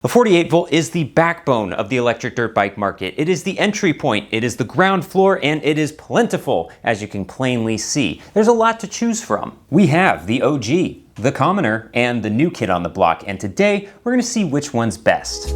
The 48 volt is the backbone of the electric dirt bike market. It is the entry point, it is the ground floor, and it is plentiful, as you can plainly see. There's a lot to choose from. We have the OG, the commoner, and the new kid on the block, and today we're gonna see which one's best.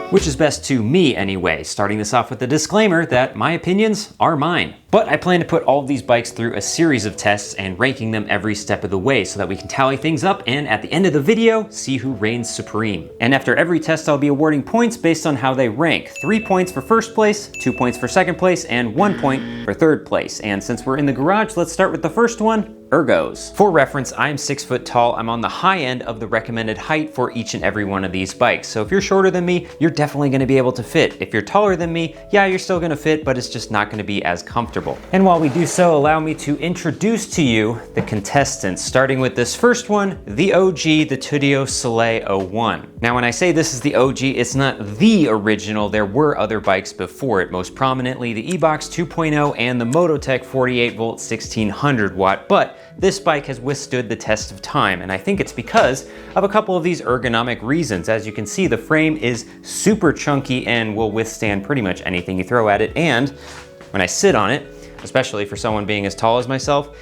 Which is best to me anyway, starting this off with the disclaimer that my opinions are mine. But I plan to put all of these bikes through a series of tests and ranking them every step of the way so that we can tally things up and at the end of the video, see who reigns supreme. And after every test, I'll be awarding points based on how they rank. 3 points for first place, 2 points for second place, and 1 point for third place. And since we're in the garage, let's start with the first one, ergos. For reference, I'm 6 foot tall. I'm on the high end of the recommended height for each and every one of these bikes. So if you're shorter than me, you're definitely gonna be able to fit. If you're taller than me, yeah, you're still gonna fit, but it's just not gonna be as comfortable. And while we do so, allow me to introduce to you the contestants, starting with this first one, the OG, the Tudio Soleil 01. Now, when I say this is the OG, it's not the original. There were other bikes before it, most prominently the ebike 2.0 and the Mototech 48 volt 1600 watt, but this bike has withstood the test of time, and I think it's because of a couple of these ergonomic reasons. As you can see, the frame is super chunky and will withstand pretty much anything you throw at it, and when I sit on it, especially for someone being as tall as myself,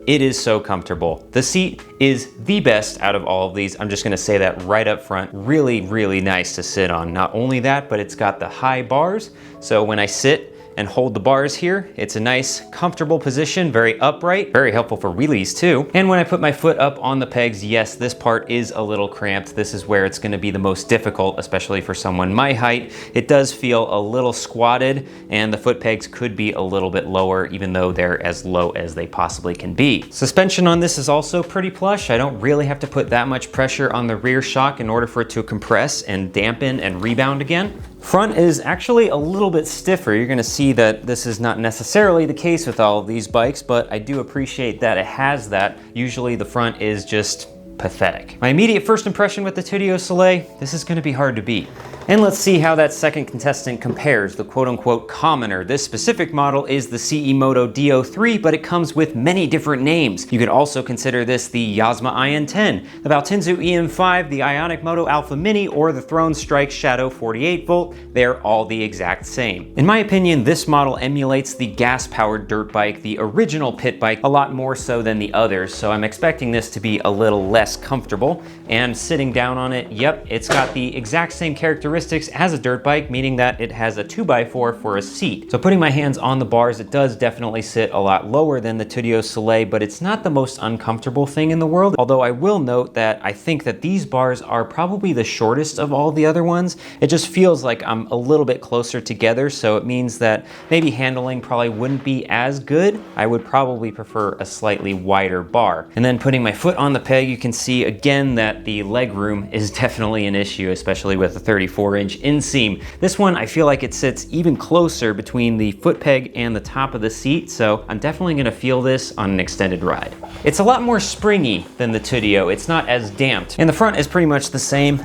it is so comfortable. The seat is the best out of all of these. I'm just gonna say that right up front. Really, really nice to sit on. Not only that, but it's got the high bars, so when I sit and hold the bars here, it's a nice, comfortable position, very upright, very helpful for wheelies too. And when I put my foot up on the pegs, yes, this part is a little cramped. This is where it's gonna be the most difficult, especially for someone my height. It does feel a little squatted, and the foot pegs could be a little bit lower, even though they're as low as they possibly can be. Suspension on this is also pretty plush. I don't really have to put that much pressure on the rear shock in order for it to compress and dampen and rebound again. Front is actually a little bit stiffer. You're gonna see that this is not necessarily the case with all of these bikes, but I do appreciate that it has that. Usually the front is just pathetic. My immediate first impression with the Tudio Soleil, this is gonna be hard to beat. And let's see how that second contestant compares, the quote-unquote commoner. This specific model is the CE Moto D03, but it comes with many different names. You could also consider this the Yasma IN10, the Valtinzu EM5, the Ionic Moto Alpha Mini, or the Throne Strike Shadow 48 volt. They're all the exact same. In my opinion, this model emulates the gas-powered dirt bike, the original pit bike, a lot more so than the others, so I'm expecting this to be a little less comfortable. And sitting down on it, yep, it's got the exact same characteristics as a dirt bike, meaning that it has a 2x4 for a seat. So putting my hands on the bars, it does definitely sit a lot lower than the Tudio Soleil, but it's not the most uncomfortable thing in the world. Although I will note that I think that these bars are probably the shortest of all the other ones. It just feels like I'm a little bit closer together, so it means that maybe handling probably wouldn't be as good. I would probably prefer a slightly wider bar. And then putting my foot on the peg, you can see again that the leg room is definitely an issue, especially with a 34-inch inseam. This one, I feel like it sits even closer between the foot peg and the top of the seat, so I'm definitely gonna feel this on an extended ride. It's a lot more springy than the Tudio. It's not as damped. And the front is pretty much the same.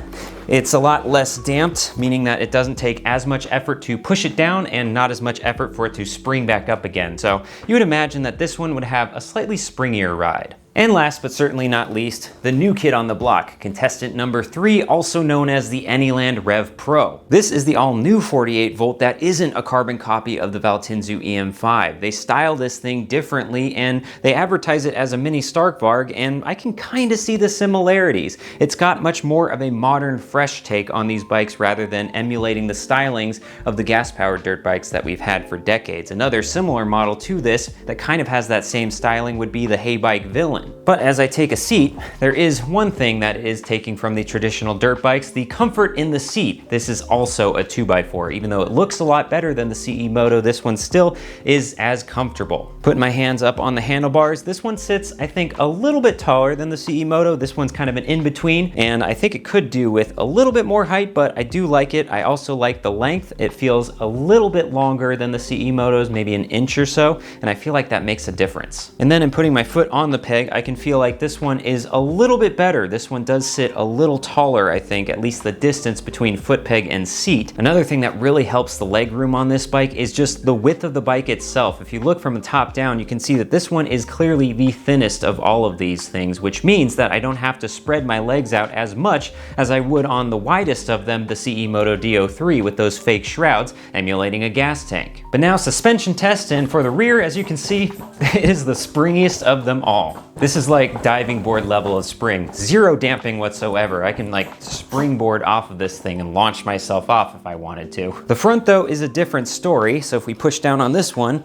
It's a lot less damped, meaning that it doesn't take as much effort to push it down and not as much effort for it to spring back up again. So you would imagine that this one would have a slightly springier ride. And last but certainly not least, the new kid on the block, contestant number 3, also known as the Anyland Rev Pro. This is the all-new 48 volt that isn't a carbon copy of the Valtinzu EM5. They style this thing differently and they advertise it as a mini Starkvarg, and I can kind of see the similarities. It's got much more of a modern, fresh take on these bikes rather than emulating the stylings of the gas-powered dirt bikes that we've had for decades. Another similar model to this that kind of has that same styling would be the Haybike Villain. But as I take a seat, there is one thing that is taking from the traditional dirt bikes, the comfort in the seat. This is also a 2x4. Even though it looks a lot better than the CE Moto, this one still is as comfortable. Putting my hands up on the handlebars, this one sits, I think, a little bit taller than the CE Moto. This one's kind of an in-between, and I think it could do with a little bit more height, but I do like it. I also like the length. It feels a little bit longer than the CE Motos, maybe an inch or so, and I feel like that makes a difference. And then in putting my foot on the peg, I can feel like this one is a little bit better. This one does sit a little taller, I think, at least the distance between foot peg and seat. Another thing that really helps the leg room on this bike is just the width of the bike itself. If you look from the top down, you can see that this one is clearly the thinnest of all of these things, which means that I don't have to spread my legs out as much as I would on the widest of them, the CE Moto DO3, with those fake shrouds emulating a gas tank. But now suspension test, and for the rear, as you can see, it is the springiest of them all. This is like diving board level of spring. Zero damping whatsoever. I can like springboard off of this thing and launch myself off if I wanted to. The front though is a different story. So if we push down on this one,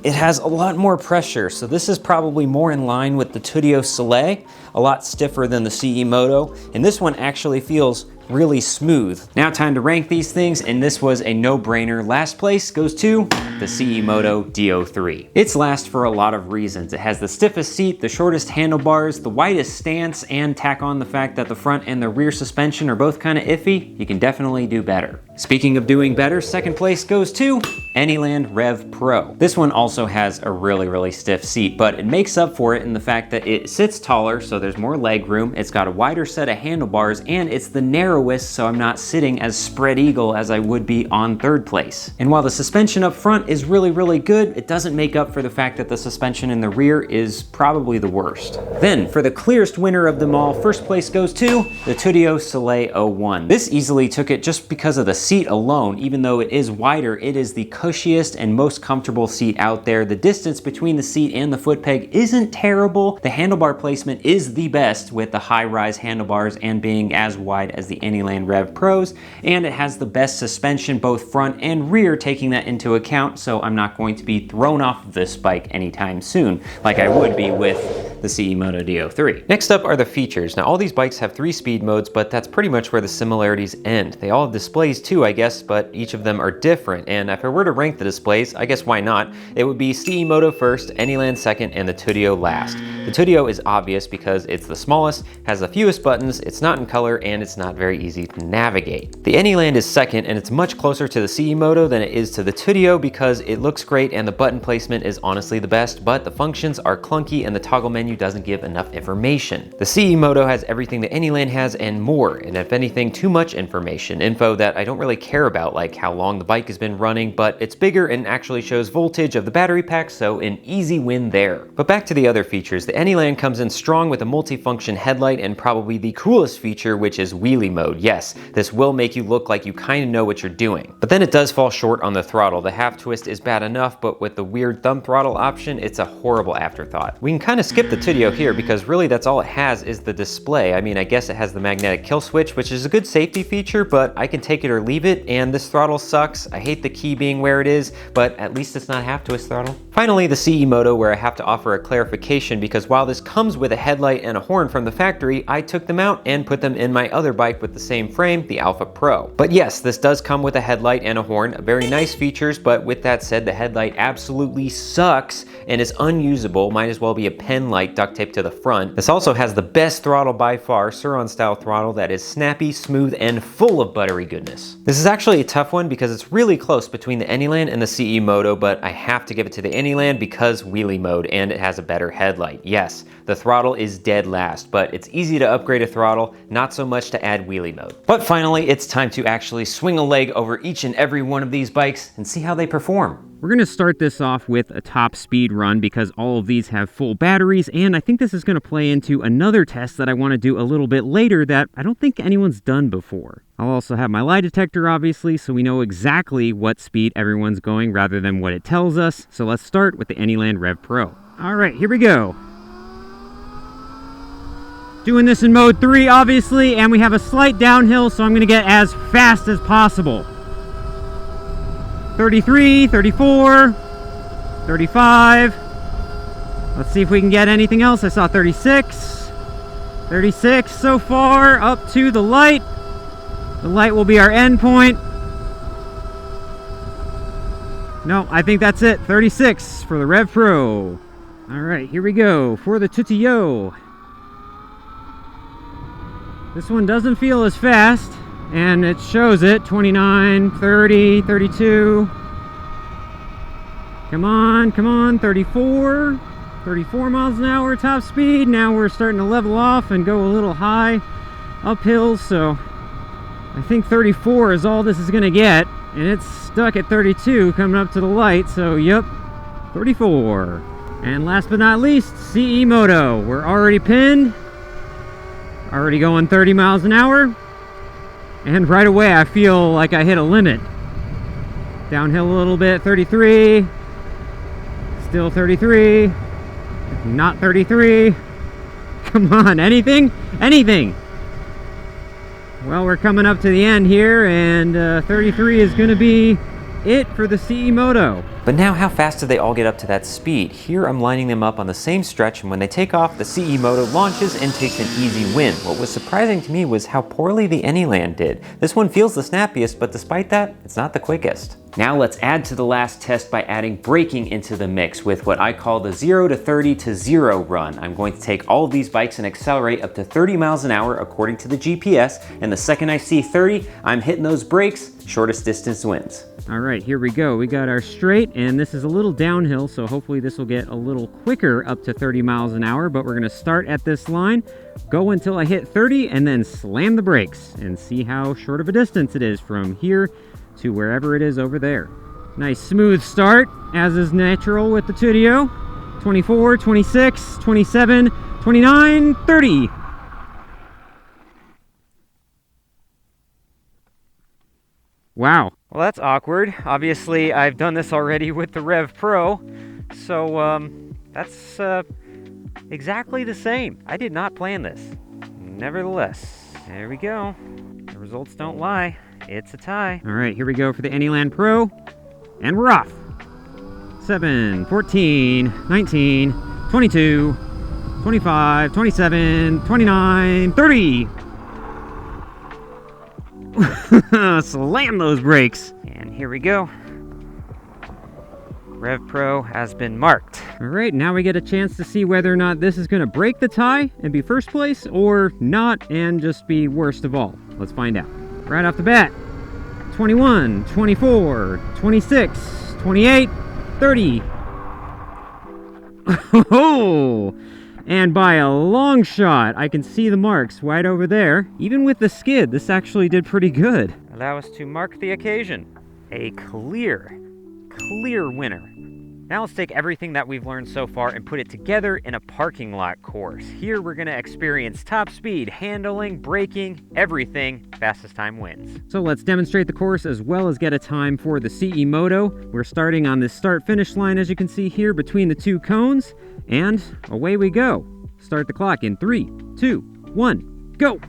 it has a lot more pressure. So this is probably more in line with the Tudio Soleil, a lot stiffer than the CE Moto. And this one actually feels really smooth. Now time to rank these things, and this was a no-brainer. Last place goes to the CE Moto DO3. It's last for a lot of reasons. It has the stiffest seat, the shortest handlebars, the widest stance, and tack on the fact that the front and the rear suspension are both kind of iffy. You can definitely do better. Speaking of doing better, second place goes to Anyland Rev Pro. This one also has a really stiff seat, but it makes up for it in the fact that it sits taller, so there's more leg room. It's got a wider set of handlebars, and it's the narrowest, so I'm not sitting as spread eagle as I would be on third place. And while the suspension up front is really good, it doesn't make up for the fact that the suspension in the rear is probably the worst. Then, for the clearest winner of them all, first place goes to the Tudio Soleil 01. This easily took it just because of the seat alone. Even though it is wider, it is the cushiest and most comfortable seat out there. The distance between the seat and the foot peg isn't terrible. The handlebar placement is the best, with the high-rise handlebars and being as wide as the Anyland Rev Pros, and it has the best suspension both front and rear, taking that into account, so I'm not going to be thrown off of this bike anytime soon like I would be with the CE Moto DO3. Next up are the features. Now all these bikes have 3 speed modes, but that's pretty much where the similarities end. They all have displays too, I guess, but each of them are different, and if I were to rank the displays, I guess why not, it would be CE Moto first, Anyland second, and the Tudio last. The Tudio is obvious because it's the smallest, has the fewest buttons, it's not in color, and it's not very easy to navigate. The Anyland is second, and it's much closer to the CE Moto than it is to the Tudio because it looks great and the button placement is honestly the best, but the functions are clunky and the toggle menu doesn't give enough information. The CE Moto has everything the Anyland has and more, and if anything, too much information. Info that I don't really care about, like how long the bike has been running, but it's bigger and actually shows voltage of the battery pack, so an easy win there. But back to the other features. The Anyland comes in strong with a multifunction headlight and probably the coolest feature, which is wheelie mode. Yes, this will make you look like you kind of know what you're doing. But then it does fall short on the throttle. The half twist is bad enough, but with the weird thumb throttle option, it's a horrible afterthought. We can kind of skip the Tudio here because really that's all it has is the display. I mean, I guess it has the magnetic kill switch, which is a good safety feature, but I can take it or leave it, and this throttle sucks. I hate the key being where it is, but at least it's not half twist throttle. Finally, the CE Moto, where I have to offer a clarification because while this comes with a headlight and a horn from the factory, I took them out and put them in my other bike with the same frame, the Alpha Pro. But yes, this does come with a headlight and a horn, very nice features, but with that said, the headlight absolutely sucks and is unusable. Might as well be a pen light duct taped to the front. This also has the best throttle by far, Sur-On style throttle that is snappy, smooth, and full of buttery goodness. This is actually a tough one because it's really close between the Anyland and the CE Moto, but I have to give it to the Anyland because wheelie mode, and it has a better headlight. Yes, the throttle is dead last, but it's easy to upgrade a throttle, not so much to add wheelie mode. But finally, it's time to actually swing a leg over each and every one of these bikes and see how they perform. We're going to start this off with a top speed run because all of these have full batteries, and I think this is going to play into another test that I want to do a little bit later that I don't think anyone's done before. I'll also have my lie detector, obviously, so we know exactly what speed everyone's going rather than what it tells us. So let's start with the Anyland Rev Pro. All right, here we go. Doing this in mode 3, obviously, and we have a slight downhill, so I'm going to get as fast as possible. 33, 34, 35. Let's see if we can get anything else. I saw 36. 36 so far, up to the light. The light will be our end point. No, I think that's it. 36 for the Rev Pro. All right, here we go for the Tudio. This one doesn't feel as fast, and it shows it. 29, 30, 32. Come on, 34, 34 miles an hour top speed. Now we're starting to level off and go a little high uphill, so I think 34 is all this is gonna get, and it's stuck at 32 coming up to the light, so yep, 34. And last but not least, CE Moto. We're already pinned, already going 30 miles an hour, and right away I feel like I hit a limit. Downhill a little bit, 33, still 33, not 33. Come on, anything? Anything! Well, we're coming up to the end here, and 33 is going to be it for the CE Moto. But now how fast do they all get up to that speed? Here I'm lining them up on the same stretch, and when they take off, the CE Moto launches and takes an easy win. What was surprising to me was how poorly the Anyland did. This one feels the snappiest, but despite that, it's not the quickest. Now let's add to the last test by adding braking into the mix with what I call the 0 to 30 to 0 run. I'm going to take all of these bikes and accelerate up to 30 miles an hour according to the GPS, and the second I see 30, I'm hitting those brakes. Shortest distance wins. All right, here we go. We got our straight, and this is a little downhill, so hopefully this will get a little quicker up to 30 miles an hour, but we're gonna start at this line, go until I hit 30, and then slam the brakes and see how short of a distance it is from here to wherever it is over there. Nice smooth start, as is natural with the Tudio. 24, 26, 27, 29, 30. Wow. Well, that's awkward. Obviously, I've done this already with the Rev Pro, so that's exactly the same. I did not plan this. Nevertheless, there we go. The results don't lie. It's a tie. All right, here we go for the Anyland Pro, and we're off. 7, 14, 19, 22, 25, 27, 29, 30. Slam those brakes. And here we go. Rev Pro has been marked. All right, now we get a chance to see whether or not this is going to break the tie and be first place, or not and just be worst of all. Let's find out. Right off the bat, 21, 24, 26, 28, 30. Oh! And by a long shot, I can see the marks right over there. Even with the skid, this actually did pretty good. Allow us to mark the occasion. A clear winner. Now let's take everything that we've learned so far and put it together in a parking lot course. Here we're gonna experience top speed, handling, braking, everything. Fastest time wins. So let's demonstrate the course as well as get a time for the CE Moto. We're starting on this start-finish line, as you can see here, between the two cones. And away we go. Start the clock in 3, 2, 1, go.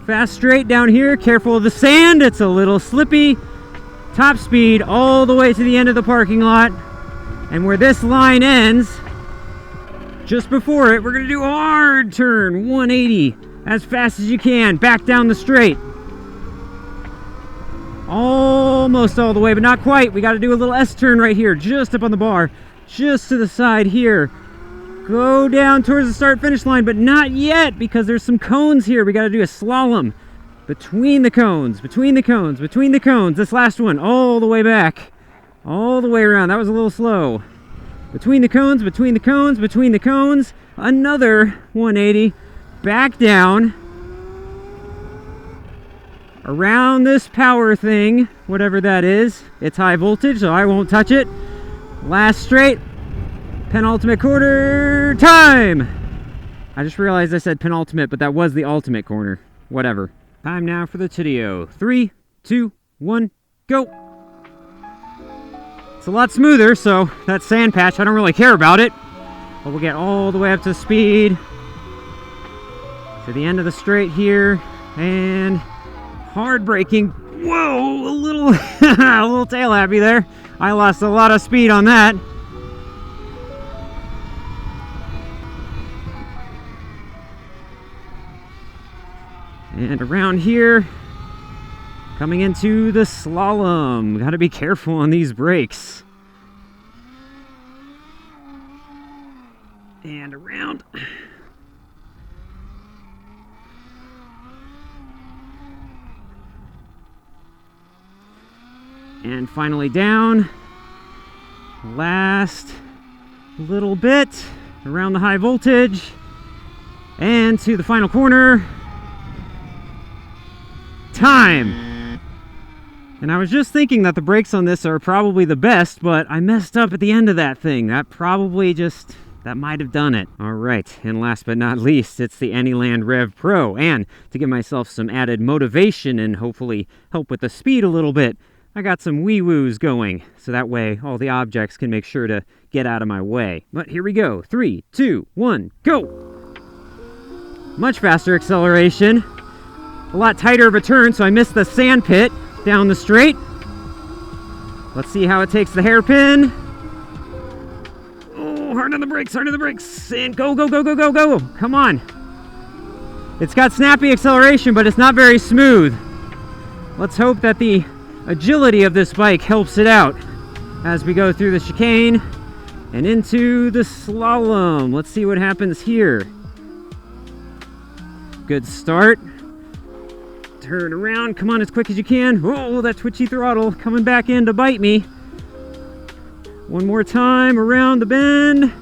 Fast straight down here, careful of the sand, it's a little slippy. Top speed all the way to the end of the parking lot. And where this line ends, just before it, we're gonna do a hard turn, 180, as fast as you can, back down the straight. Almost all the way, but not quite. We gotta do a little S-turn right here, just up on the bar, just to the side here. Go down towards the start-finish line, but not yet, because there's some cones here. We gotta do a slalom. Between the cones, between the cones, between the cones. This last one, all the way back. All the way around. That was a little slow. Between the cones, between the cones, between the cones. Another 180. Back down. Around this power thing, whatever that is. It's high voltage, so I won't touch it. Last straight. Penultimate quarter. Time! I just realized I said penultimate, but that was the ultimate corner. Whatever. Time now for the Tudio. 3, 2, 1, go! It's a lot smoother, so that sand patch, I don't really care about it. But we'll get all the way up to speed. To the end of the straight here. And hard braking. Whoa! A little, a little tail happy there. I lost a lot of speed on that. And around here, coming into the slalom. Gotta be careful on these brakes. And around. And finally down. Last A little bit around the high voltage and to the final corner. Time! And I was just thinking that the brakes on this are probably the best, but I messed up at the end of that thing. That might have done it. All right, and last but not least, it's the Anyland Rev Pro. And to give myself some added motivation and hopefully help with the speed a little bit, I got some wee-woos going, so that way all the objects can make sure to get out of my way. But here we go. 3, 2, 1, go! Much faster acceleration. A lot tighter of a turn, so I missed the sand pit down the straight. Let's see how it takes the hairpin. Oh, hard on the brakes, and go, go, go, go, go, go. Come on. It's got snappy acceleration, but it's not very smooth. Let's hope that the agility of this bike helps it out as we go through the chicane and into the slalom. Let's see what happens here. Good start. Turn around, come on as quick as you can. Oh, that twitchy throttle coming back in to bite me. One more time around the bend.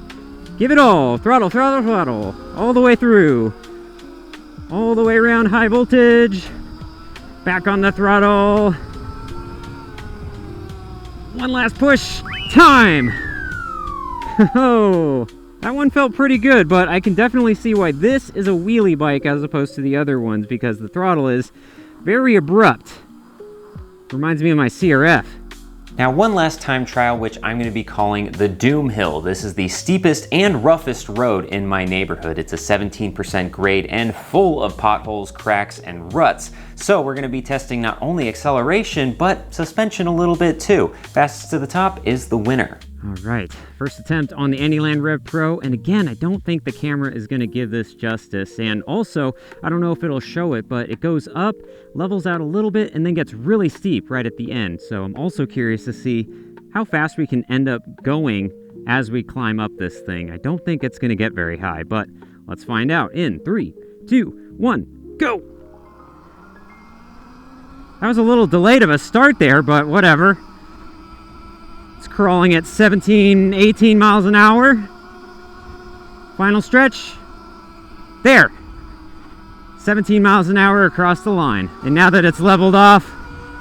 Give it all. Throttle, throttle, throttle. All the way through. All the way around high voltage. Back on the throttle. One last push. Time! Oh, that one felt pretty good, but I can definitely see why this is a wheelie bike as opposed to the other ones, because the throttle is very abrupt. Reminds me of my CRF. Now, one last time trial, which I'm going to be calling the Doomhill. This is the steepest and roughest road in my neighborhood. It's a 17% grade and full of potholes, cracks, and ruts. So we're going to be testing not only acceleration, but suspension a little bit too. Fastest to the top is the winner. All right, first attempt on the Anyland Rev Pro, and again, I don't think the camera is going to give this justice, and also, I don't know if it'll show it, but it goes up, levels out a little bit, and then gets really steep right at the end, so I'm also curious to see how fast we can end up going as we climb up this thing. I don't think it's going to get very high, but let's find out in 3, 2, 1, go! That was a little delayed of a start there, but whatever. Crawling at 17, 18 miles an hour. Final stretch. There. 17 miles an hour across the line. And now that it's leveled off,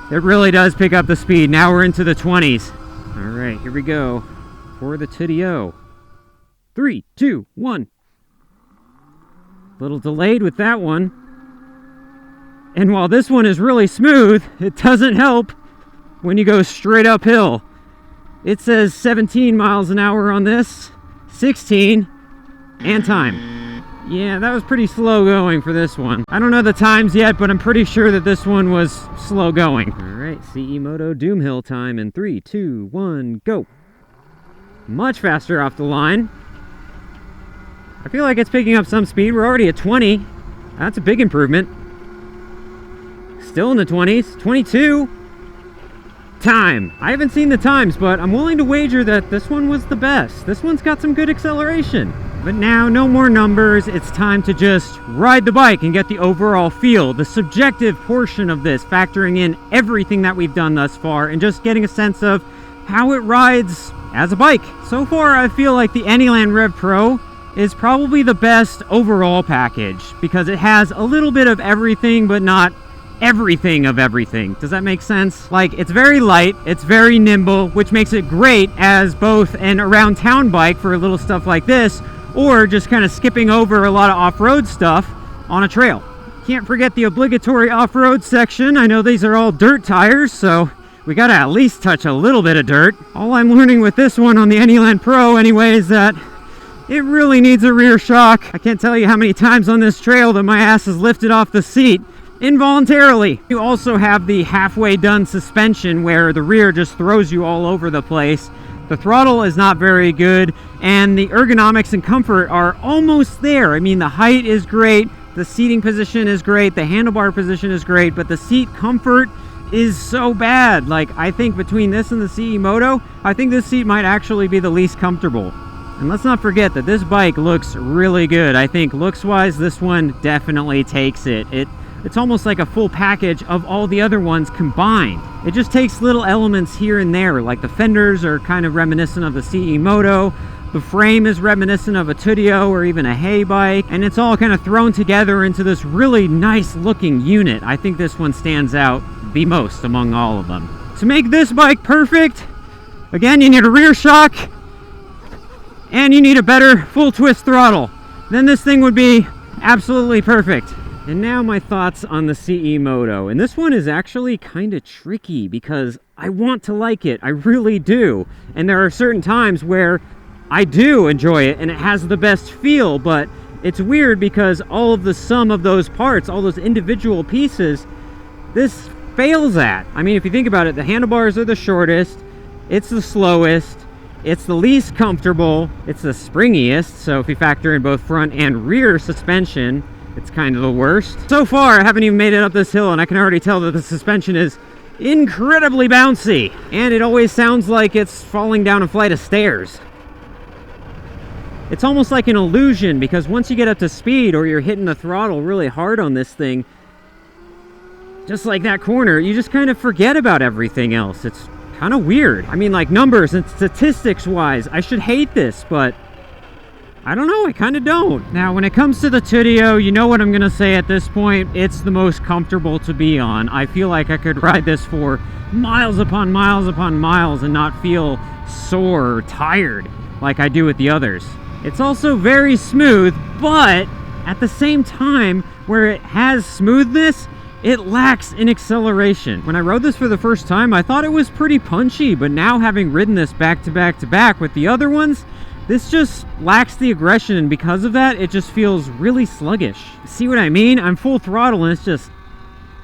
it really does pick up the speed. Now we're into the 20s. All right, here we go for the Titio. 3, 2, 1. A little delayed with that one. And while this one is really smooth, it doesn't help when you go straight uphill. It says 17 miles an hour on this, 16, and time. Yeah, that was pretty slow going for this one. I don't know the times yet, but I'm pretty sure that this one was slow going. All right, CE Moto Doomhill time in 3, 2, 1, go. Much faster off the line. I feel like it's picking up some speed. We're already at 20. That's a big improvement. Still in the 20s, 22. Time. I haven't seen the times, but I'm willing to wager that this one was the best. This one's got some good acceleration. But now, no more numbers. It's time to just ride the bike and get the overall feel, the subjective portion of this, factoring in everything that we've done thus far and just getting a sense of how it rides as a bike. So far, I feel like the Anyland Rev Pro is probably the best overall package because it has a little bit of everything, but not everything of everything. Does that make sense? Like, it's very light, it's very nimble, which makes it great as both an around town bike for little stuff like this, or just kind of skipping over a lot of off-road stuff on a trail. Can't forget the obligatory off-road section. I know these are all dirt tires, so we gotta at least touch a little bit of dirt. All I'm learning with this one on the Anyland Pro anyway is that it really needs a rear shock. I can't tell you how many times on this trail that my ass is lifted off the seat involuntarily. You also have the halfway done suspension where the rear just throws you all over the place. The throttle is not very good, and the ergonomics and comfort are almost there. I mean, the height is great, the seating position is great, the handlebar position is great, but the seat comfort is so bad. Like, I think between this and the CE Moto, I think this seat might actually be the least comfortable. And let's not forget that this bike looks really good. I think looks-wise, this one definitely takes it. It's almost like a full package of all the other ones combined. It just takes little elements here and there, like the fenders are kind of reminiscent of the CE Moto. The frame is reminiscent of a Tudio or even a hay bike, and it's all kind of thrown together into this really nice looking unit. I think this one stands out the most among all of them. To make this bike perfect, again, you need a rear shock and you need a better full twist throttle. Then this thing would be absolutely perfect. And now my thoughts on the CE Moto. And this one is actually kind of tricky because I want to like it. I really do. And there are certain times where I do enjoy it and it has the best feel, but it's weird because all of the sum of those parts, all those individual pieces, this fails at. I mean, if you think about it, the handlebars are the shortest, it's the slowest, it's the least comfortable, it's the springiest, so if you factor in both front and rear suspension, it's kind of the worst. So far, I haven't even made it up this hill, and I can already tell that the suspension is incredibly bouncy, and it always sounds like it's falling down a flight of stairs. It's almost like an illusion, because once you get up to speed or you're hitting the throttle really hard on this thing, just like that corner, you just kind of forget about everything else. It's kind of weird. I mean, like numbers and statistics wise, I should hate this, but I don't know, I kind of don't. Now, when it comes to the Tudio, you know what I'm gonna say at this point, it's the most comfortable to be on. I feel like I could ride this for miles upon miles upon miles and not feel sore or tired like I do with the others. It's also very smooth, but at the same time, where it has smoothness, it lacks in acceleration. When I rode this for the first time, I thought it was pretty punchy, but now having ridden this back to back to back with the other ones, this just lacks the aggression, and because of that, it just feels really sluggish. See what I mean? I'm full throttle and it's just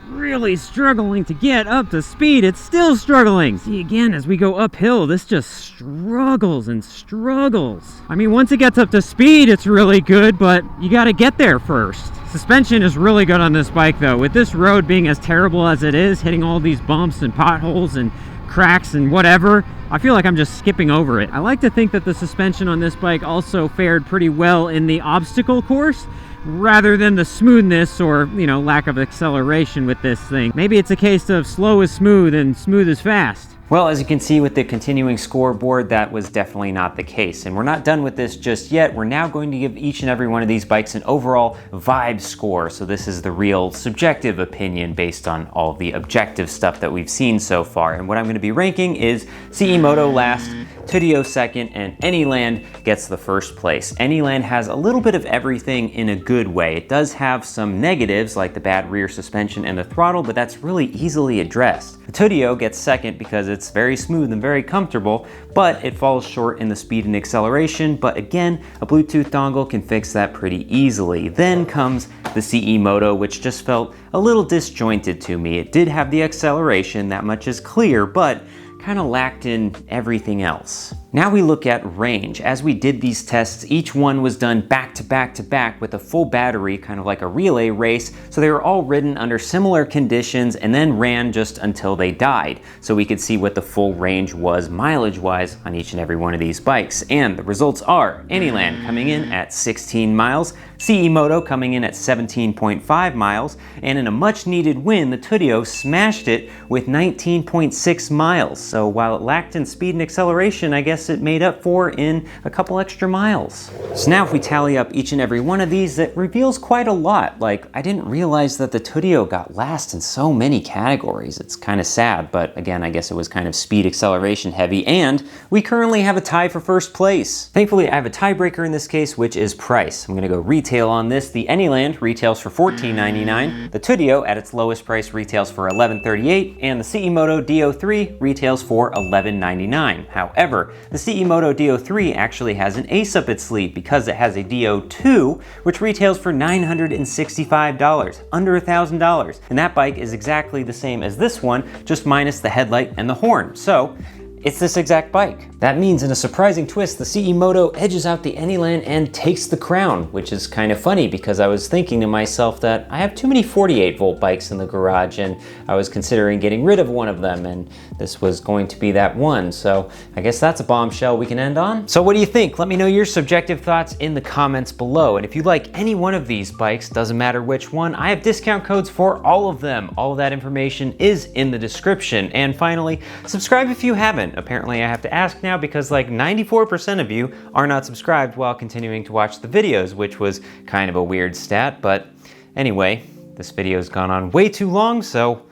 really struggling to get up to speed. It's still struggling. See, again, as we go uphill, this just struggles and struggles. I mean, once it gets up to speed, it's really good, but you gotta get there first. Suspension is really good on this bike though. With this road being as terrible as it is, hitting all these bumps and potholes and cracks and whatever, I feel like I'm just skipping over it. I like to think that the suspension on this bike also fared pretty well in the obstacle course, rather than the smoothness or, you know, lack of acceleration with this thing. Maybe it's a case of slow is smooth and smooth is fast. Well, as you can see with the continuing scoreboard, that was definitely not the case. And we're not done with this just yet. We're now going to give each and every one of these bikes an overall vibe score. So this is the real subjective opinion based on all the objective stuff that we've seen so far. And what I'm going to be ranking is CE Moto last, Tudio second, and Anyland gets the first place. Anyland has a little bit of everything in a good way. It does have some negatives like the bad rear suspension and the throttle, but that's really easily addressed. The Tudio gets second because it's very smooth and very comfortable, but it falls short in the speed and acceleration. But again, a Bluetooth dongle can fix that pretty easily. Then comes the CE Moto, which just felt a little disjointed to me. It did have the acceleration, that much is clear, but kind of lacked in everything else. Now we look at range. As we did these tests, each one was done back to back to back with a full battery, kind of like a relay race. So they were all ridden under similar conditions and then ran just until they died. So we could see what the full range was mileage-wise on each and every one of these bikes. And the results are Anyland coming in at 16 miles, CE Moto coming in at 17.5 miles, and in a much needed win, the Tudio smashed it with 19.6 miles. So while it lacked in speed and acceleration, I guess it made up for in a couple extra miles. So now if we tally up each and every one of these, it reveals quite a lot. Like, I didn't realize that the Tudio got last in so many categories. It's kind of sad, but again, I guess it was kind of speed acceleration heavy, and we currently have a tie for first place. Thankfully, I have a tiebreaker in this case, which is price. I'm gonna go retail on this. The Anyland retails for $14.99. The Tudio at its lowest price retails for $11.38, and the CE Moto DO3 retails for $11.99. However, the CE Moto DO3 actually has an ace up its sleeve because it has a DO2, which retails for $965, under $1,000. And that bike is exactly the same as this one, just minus the headlight and the horn. So it's this exact bike. That means in a surprising twist, the CE Moto edges out the Anyland and takes the crown, which is kind of funny because I was thinking to myself that I have too many 48 volt bikes in the garage and I was considering getting rid of one of them, and this was going to be that one. So I guess that's a bombshell we can end on. So what do you think? Let me know your subjective thoughts in the comments below. And if you like any one of these bikes, doesn't matter which one, I have discount codes for all of them. All of that information is in the description. And finally, subscribe if you haven't. And apparently I have to ask now because like 94% of you are not subscribed while continuing to watch the videos, which was kind of a weird stat. But anyway, this video's gone on way too long, so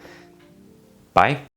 bye.